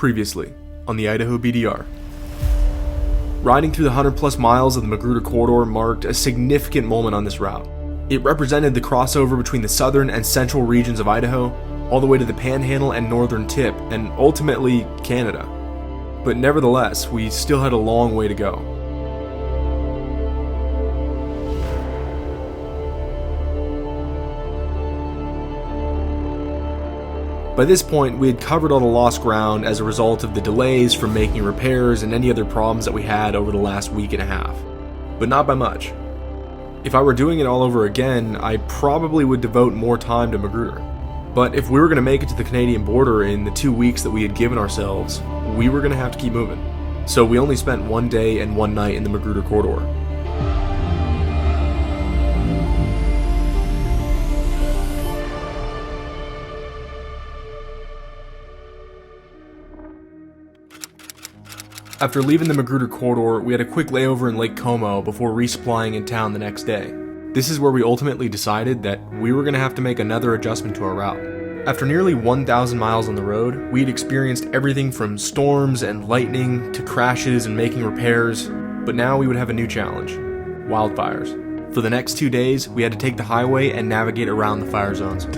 Previously on the Idaho BDR. Riding through the 100+ miles of the Magruder Corridor marked a significant moment on this route. It represented the crossover between the southern and central regions of Idaho, all the way to the Panhandle and northern tip, and ultimately Canada. But nevertheless, we still had a long way to go. By this point, we had covered all the lost ground as a result of the delays from making repairs and any other problems that we had over the last week and a half. But not by much. If I were doing it all over again, I probably would devote more time to Magruder. But if we were going to make it to the Canadian border in the 2 weeks that we had given ourselves, we were going to have to keep moving. So we only spent 1 day and 1 night in the Magruder Corridor. After leaving the Magruder Corridor, we had a quick layover in Lake Como before resupplying in town the next day. This is where we ultimately decided that we were going to have to make another adjustment to our route. After nearly 1,000 miles on the road, we had experienced everything from storms and lightning to crashes and making repairs, but now we would have a new challenge: wildfires. For the next 2 days, we had to take the highway and navigate around the fire zones.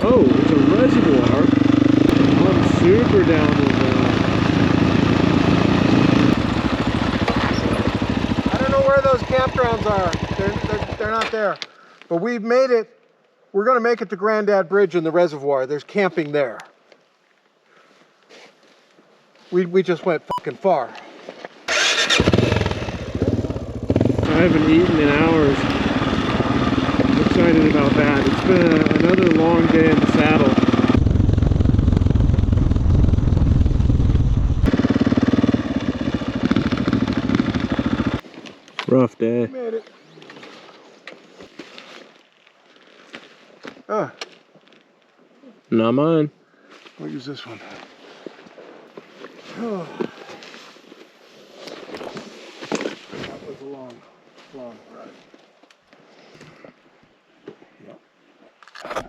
Oh, it's a reservoir. I'm super down with that. I don't know where those campgrounds are. They're not there. But we've made it. We're going to make it to Grandad Bridge in the reservoir. There's camping there. We just went fucking far. I haven't eaten in hours. I'm excited about that. It's been another long day in the saddle. Rough day. We made it. Not mine. We'll use this one. Oh. That was a long ride.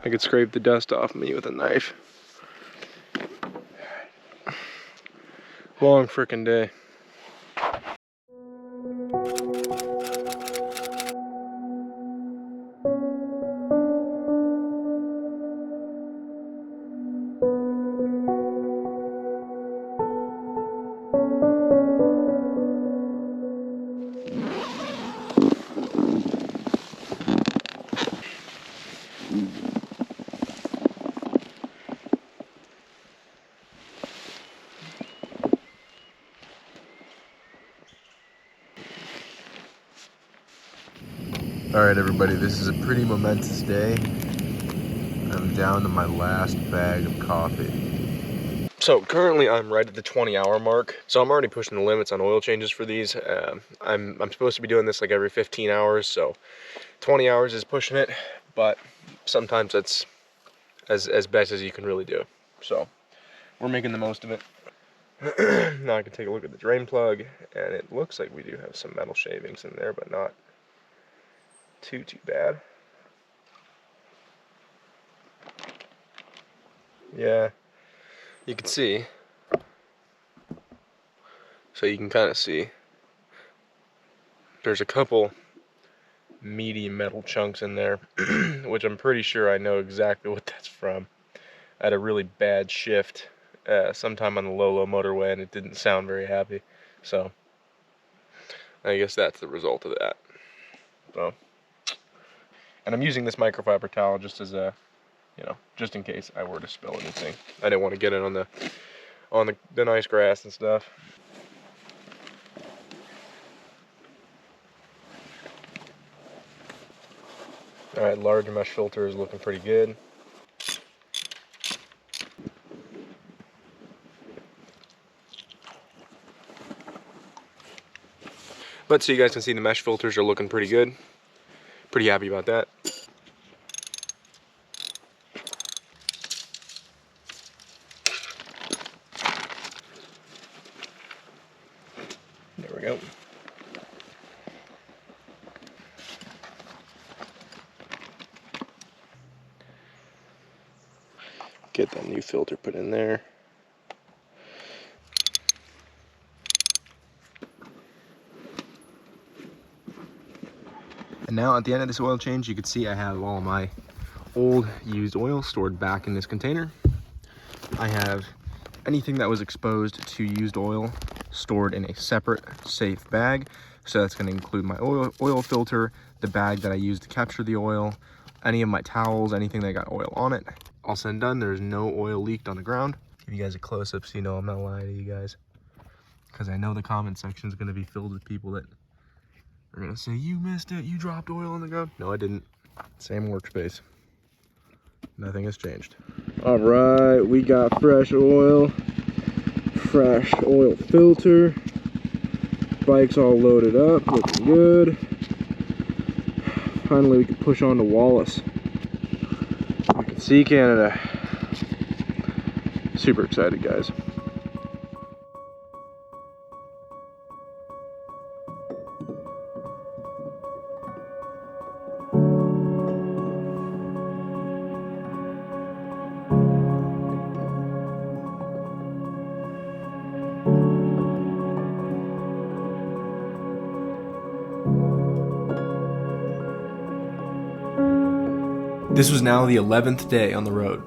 I could scrape the dust off me with a knife. Long frickin' day. Alright everybody, this is a pretty momentous day. I'm down to my last bag of coffee. So currently I'm right at the 20-hour mark, so I'm already pushing the limits on oil changes for these. I'm supposed to be doing this like every 15 hours, so 20 hours is pushing it, but sometimes that's as best as you can really do. So we're making the most of it. Now I can take a look at the drain plug, and it looks like we do have some metal shavings in there, but not too bad. Yeah, you can see. So you can kind of see there's a couple meaty metal chunks in there, which I'm pretty sure I know exactly what that's from. I had a really bad shift sometime on the low motorway, and it didn't sound very happy. So I guess that's the result of that. So, and I'm using this microfiber towel just as a, you know, just in case I were to spill anything. I didn't want to get it on the nice grass and stuff. All right, large mesh filter is looking pretty good. But so you guys can see the mesh filters are looking pretty good. Pretty happy about that. There we go. Get that new filter put in there. And now at the end of this oil change, you can see I have all my old used oil stored back in this container. I have anything that was exposed to used oil stored in a separate safe bag. So that's going to include my oil filter, the bag that I used to capture the oil, any of my towels, anything that got oil on it. All said and done, there's no oil leaked on the ground. Give you guys a close-up so you know I'm not lying to you guys, because I know the comment section is going to be filled with people that are going to say, you missed it, you dropped oil on the ground. No, I didn't. Same workspace. Nothing has changed. All right, we got fresh oil filter. Bike's all loaded up, looking good. Finally, we can push on to Wallace. You can see Canada. Super excited, guys. This was now the 11th day on the road,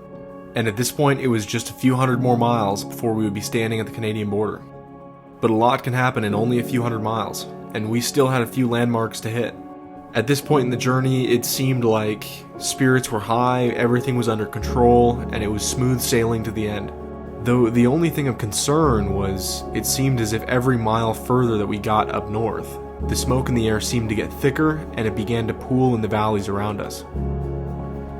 and at this point it was just a few hundred more miles before we would be standing at the Canadian border. But a lot can happen in only a few hundred miles, and we still had a few landmarks to hit. At this point in the journey, it seemed like spirits were high, everything was under control, and it was smooth sailing to the end. Though the only thing of concern was, it seemed as if every mile further that we got up north, the smoke in the air seemed to get thicker, and it began to pool in the valleys around us.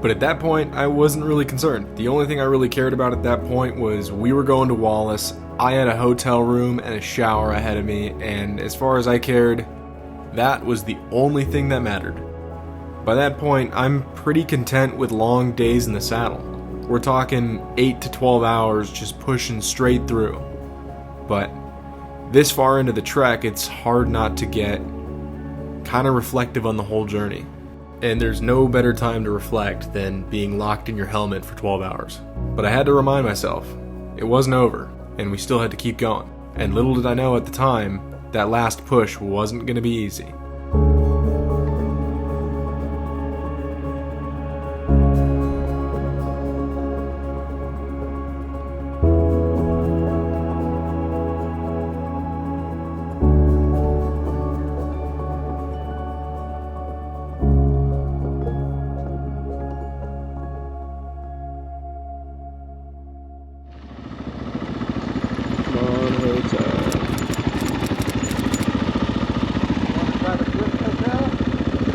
But at that point, I wasn't really concerned. The only thing I really cared about at that point was we were going to Wallace, I had a hotel room and a shower ahead of me, and as far as I cared, that was the only thing that mattered. By that point, I'm pretty content with long days in the saddle. We're talking 8 to 12 hours just pushing straight through. But this far into the trek, it's hard not to get kind of reflective on the whole journey. And there's no better time to reflect than being locked in your helmet for 12 hours. But I had to remind myself, it wasn't over, and we still had to keep going. And little did I know at the time, that last push wasn't going to be easy.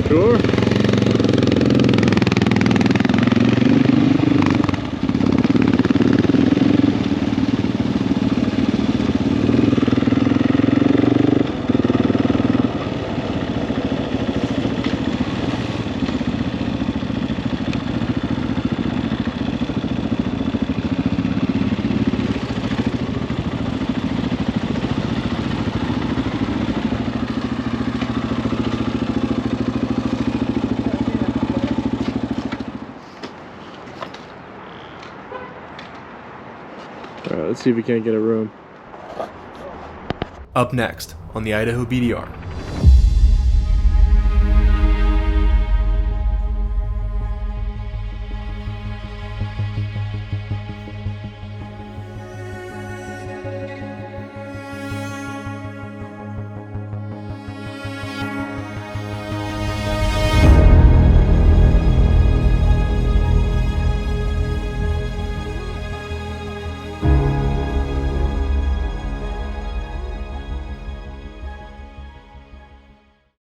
Sure. Alright, let's see if we can't get a room. Up next on the Idaho BDR.